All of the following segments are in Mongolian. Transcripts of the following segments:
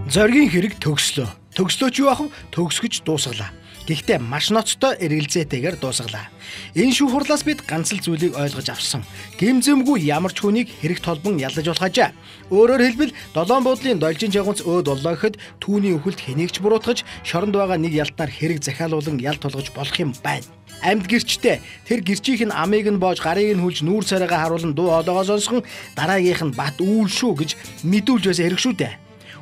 Зоригийн хэрэг төгслөө. Төгслөө ч юу ах вэ? Төгсгөж дуусгалаа. Гэхдээ маш ноцтой эргэлзээтэйгээр дуусгалаа. Энэ шүүх хурлаас бид ганц л зүйлийг ойлгож авсан. Гэмзэмгүй ямар ч хүнийг хэрэг толбон яллаж болох ажээ. Өөрөөр хэлбэл долоон буудлын должин жагунц өөд боллоо гэхэд түүний өхөлд хэнийг ч буруутгаж шоронд байгаа нэг ялтаар хэрэг захиалуулан ял тулгаж болох юм байна. Амьд гэрчтэй тэр гэрчийнх нь амийг нь боож гарыг нь хүлж нүүр царайгаа харуулan дуу хоолойгоо сонсгон дараагийнх нь бат үүл шүү гэж мэдүүлж байсан хэрэг шүү дээ.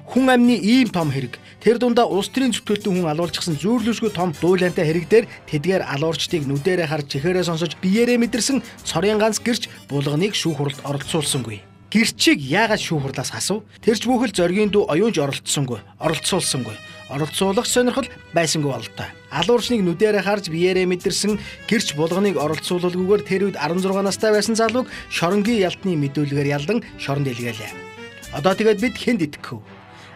Хүн амны ийм том хэрэг. Тэр дундаа улс төрийн зөвтгөлтөнд хүн алуулчихсан зүйрлэшгүй том дуулаантай хэрэг дээр тэдгээр алуурчдыг нүдэрээ харж чихээрээ сонсож биеэрээ мэдэрсэн цорын ганц гэрч булганыг шүүх хуралд оролцуулсангүй. Гэрчийг яагаад шүүх хурлаас хасав? Тэрч бүхэл зоргийн дүү оюунж оролцсонгүй, оролцуулсангүй. Оролцуулах сонирхол байсангүй бололтой. Алуурчныг нүдэрээ харж биеэрээ мэдэрсэн гэрч булганыг оролцуулалгүйгээр тэр үед 16 настай байсан залууг шоронгийн ялтны мэдүүлгээр ялдан шоронд илгээлээ. Одоо тэгээд бид хэнд итгэв?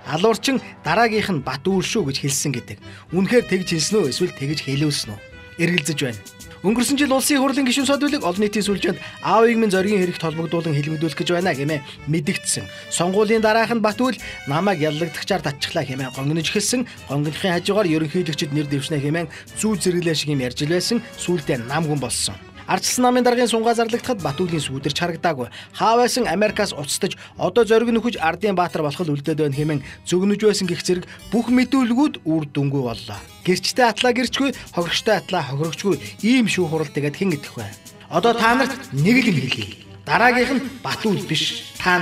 Алуурчин дараагийнх нь бат үүл шүү гэж хэлсэн гэдэг. Үнэхээр тэгж хэлсэн үү эсвэл тэгж хэлүүлсэн үү? Эргэлзэж байна. Өнгөрсөн жил улсын хурлын гишүүн содвилыг олон нийтийн сүлжээнд аавыг минь зоригийн хэрэг толбогдуулан хэлмэгдүүлэх гэж байна гэмээ мэдэгдсэн. Сонгуулийн дараах нь бат үүл намайг яллагдагчаар татчихлаа хэмээн гонгинож эхэлсэн. Гонгийнхын хажуугаар ерөнхийлөгчд нэр дэвшнэ хэмээн зүү зэрэглээ шиг юм ярьж байсан. Сүүлдээ нам хүн болсон. Ардчилсан намын даргын сунгаа зарлагдахад Батүлийн сүүдэрч харагдаагүй. Хаа байсан Америкаас уцтаж одоо зориг нөхөж ардын баатар болох л үлдээд байна хэмээн зөгнөж байсан гих зэрэг бүх мэдүүлгүүд үр дүнгүй боллоо. Гэрчтэй атлаа гэрчгүй, хохирогчтой атлаа хохирогчгүй ийм шүүх хурал тэгээд хэн идэх вэ? Одоо та нарт нэг л юм хэлье. Дараагийнх нь Батүл биш. Та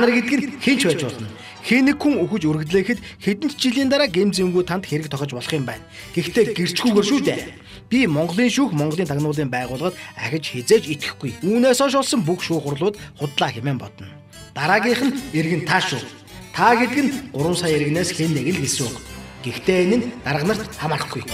нар гэдэг нь хинч байж болно. Хэн нэг хүн өгөж үргэлжлэхэд хэдэн ч жилийн дараа гэмзэмгүй танд хэрэг тохиж болох юм байна. Гэхдээ гэрчгүйгээр шүү дээ. Би Монголын шүүх, Монголын тагнуулын байгууллагад ахиж хизээж итгэхгүй. Үүнээс хойш болсон бүх шүүх хурлууд худлаа хэмээн бодно. Дараагийнх нь иргэн та шүү. Та гэдэг нь 3 сая иргэнээс хэн нэг л гэсэн үг. Гэхдээ энэ нь дарга нарт хамаарахгүй.